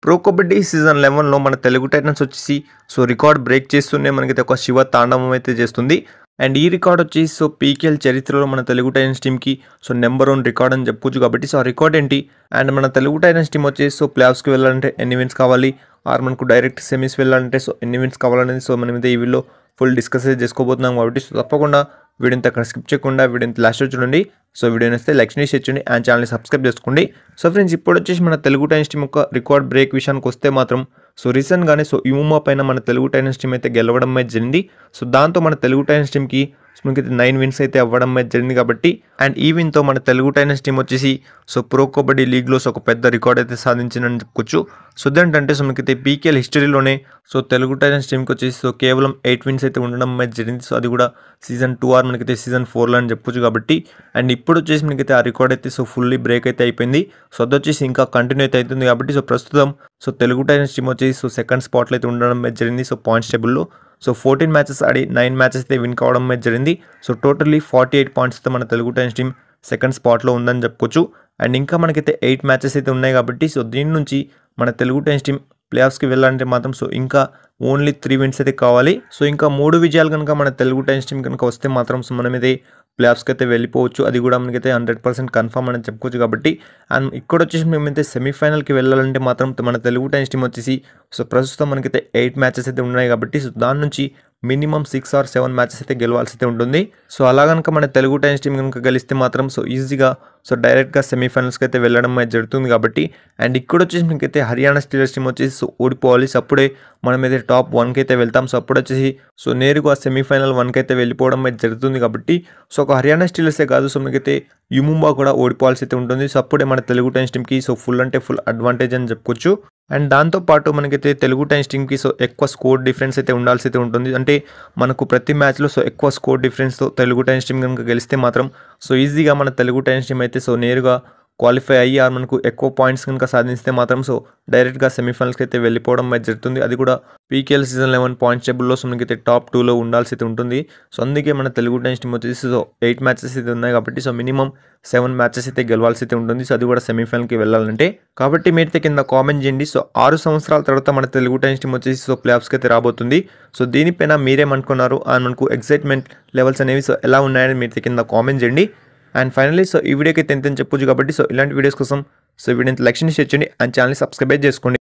Pro kabaddi season 11లో మన Telugu Titans వచ్చేసి record break చేస్తూనే మనకైతే ఒక శివ తాండవం అయితే చేస్తుంది. అండ్ ఈ రికార్డ్ వచ్చేసి పీకేఎల్ చరిత్రలో మన తెలుగు టైటన్స్ టీమ్కి నెంబర్ 1 రికార్డ్ అని చెప్పొచ్చు. కాబట్టి ఆ రికార్డ్ ఏంటి, అండ్ మన తెలుగు టైటన్స్ టీమ్ వచ్చేసి ప్లేఆఫ్స్కి వెళ్ళాలంటే ఎన్ని విన్స్ కావాలి, ఆర్ మనకు డైరెక్ట్ సెమీస్ వెళ్ళాలంటే ఎన్ని విన్స్ కావాలనేది మనం అయితే ఈ వీడియోలో ఫుల్ డిస్కస్ చేసుకోబోతున్నాం. కాబట్టి తప్పకుండా వీడియోని అక్కడ స్కిప్ చేయకుండా వీడియోని లాస్ట్ చూడండి. వీడియోని వస్తే లైక్ చేయండి అండ్ ఛానల్ని సబ్స్క్రైబ్ చేసుకోండి. ఫ్రెండ్స్, ఇప్పుడు వచ్చేసి మన తెలుగు టైటన్స్ టీమ్ యొక్క రికార్డ్ బ్రేక్ విషయానికి వస్తే మాత్రం రీసెంట్గానే యుమా పైన మన తెలుగు టైటన్స్ టీమ్ అయితే గెలవడం అయితే జరిగింది. దాంతో మన తెలుగు టైటన్స్ టీమ్కి మనకి 9 విన్స్ అయితే అవ్వడం అయితే జరిగింది. కాబట్టి అండ్ ఈ విన్తో మన తెలుగు టైటన్స్ టీమ్ వచ్చేసి ప్రో కబడ్డీ లీగ్లో ఒక పెద్ద రికార్డ్ అయితే సాధించిందని చెప్పుకోవచ్చు. ఏంటంటే మనకైతే పీకేఎల్ హిస్టరీలోనే తెలుగు టైటన్స్ టీమ్కి వచ్చేసి కేవలం 8 విన్స్ అయితే ఉండడం అయితే జరిగింది. అది కూడా సీజన్ 2 ఆర్ మనకైతే సీజన్ 4లో అని చెప్పొచ్చు. కాబట్టి అండ్ ఇప్పుడు వచ్చేసి మనకైతే ఆ రికార్డ్ అయితే ఫుల్లీ బ్రేక్ అయితే అయిపోయింది. అది వచ్చేసి ఇంకా కంటిన్యూ అయితే అవుతుంది. కాబట్టి ప్రస్తుతం తెలుగు టైటన్స్ టీమ్ వచ్చేసి సెకండ్ స్పాట్లో అయితే ఉండడం అయితే జరిగింది. పాయింట్స్ టేబుల్లో 14 మ్యాచెస్ ఆడి 9 మ్యాచెస్ అయితే విన్ కావడం అయితే జరిగింది. టోటల్లీ 48 పాయింట్స్తో మన తెలుగు టైటన్స్ టీమ్ సెకండ్ స్పాట్లో ఉందని చెప్పుకోవచ్చు. అండ్ ఇంకా మనకైతే 8 మ్యాచెస్ అయితే ఉన్నాయి. కాబట్టి దీని నుంచి మన తెలుగు టైటన్స్ టీమ్ ప్లేఆఫ్స్కి వెళ్ళాలంటే మాత్రం ఇంకా ఓన్లీ 3 విన్స్ అయితే కావాలి. ఇంకా 3 విజయాలు కనుక మన తెలుగు టైటన్స్ టీమ్ కనుక వస్తే మాత్రం మనమైతే ప్లేఆఫ్స్కి అయితే వెళ్ళిపోవచ్చు. అది కూడా మనకైతే 100% కన్ఫర్మ్ అని చెప్పుకోవచ్చు. కాబట్టి అండ్ ఇక్కడ వచ్చేసి మేమైతే సెమీఫైనల్కి వెళ్ళాలంటే మాత్రం మన తెలుగు టైటన్స్ టీమ్ వచ్చేసి ప్రస్తుతం మనకైతే 8 మ్యాచెస్ అయితే ఉన్నాయి. కాబట్టి దాని నుంచి మినిమం 6 ఆర్ 7 మ్యాచెస్ అయితే గెలవాల్సి అయితే ఉంటుంది. అలా కనుక మన తెలుగు టైటన్స్ టీమ్ కనుక గెలిస్తే మాత్రం ఈజీగా డైరెక్ట్గా సెమీఫైనల్స్కి అయితే వెళ్ళడం అయితే జరుగుతుంది. కాబట్టి అండ్ ఇక్కడ వచ్చేసి మనకైతే హర్యానా స్టీలర్స్ టీమ్ వచ్చేసి ఓడిపోవాలి. అప్పుడే మనమైతే టాప్ 1కి అయితే వెళ్తాం. అప్పుడు వచ్చేసి నేరుగా సెమీఫైనల్ 1కి అయితే వెళ్ళిపోవడం అయితే జరుగుతుంది. కాబట్టి ఒక హర్యానా స్టీలర్సే కాదు మనకైతే యుముంబా కూడా ఓడిపోవాల్సి అయితే ఉంటుంది. అప్పుడే మన తెలుగు టైటన్స్ టీమ్కి ఫుల్ అంటే ఫుల్ అడ్వాంటేజ్ అని చెప్పుకోవచ్చు. అండ్ దాంతోపాటు మనకైతే తెలుగు టైటన్స్ టీమ్కి ఎక్కువ స్కోర్ డిఫరెన్స్ అయితే ఉండాల్సి అయితే ఉంటుంది. అంటే మనకు ప్రతి మ్యాచ్లో ఎక్కువ స్కోర్ డిఫరెన్స్తో తెలుగు టైటన్స్ టీమ్ కనుక గెలిస్తే మాత్రం ఈజీగా మన తెలుగు టైటన్స్ టీమ్ అయితే నేరుగా క్వాలిఫై అయ్యి మనకు ఎక్కువ పాయింట్స్ కనుక సాధిస్తే మాత్రం డైరెక్ట్గా సెమీఫైనల్స్కి అయితే వెళ్ళిపోవడం అయితే జరుగుతుంది. అది కూడా పీకేఎల్ సీజన్ 11 పాయింట్స్ టేబుల్లో మనకైతే టాప్ 2లో ఉండాల్సి అయితే ఉంటుంది. అందుకే మన తెలుగు టైటన్స్ టీమ్ వచ్చేసి 8 మ్యాచెస్ అయితే ఉన్నాయి. కాబట్టి మినిమం 7 మ్యాచెస్ అయితే గెలవాల్సి అయితే ఉంటుంది. అది కూడా సెమీఫైనల్కి వెళ్ళాలంటే. కాబట్టి మీరైతే కింద కామెంట్ చేయండి. 6 సంవత్సరాల తర్వాత మన తెలుగు టైటన్స్ టీమ్ వచ్చేసి ప్లేఆఫ్స్కి అయితే రాబోతుంది. దీనిపైన మీరేమనుకున్నారు అండ్ మనకు ఎక్సైట్మెంట్ లెవెల్స్ అనేవి ఎలా ఉన్నాయని మీరైతే కింద కామెంట్ చేయండి. అండ్ ఫైనల్లీ ఈ వీడియోకి అయితే ఎంత చెప్పొచ్చు. కాబట్టి ఇలాంటి వీడియోస్ కోసం వీడియోని లైక్ చేయండి, షేర్ చేయండి అండ్ ఛానల్ని సబ్స్క్రైబ్ చేసుకోండి.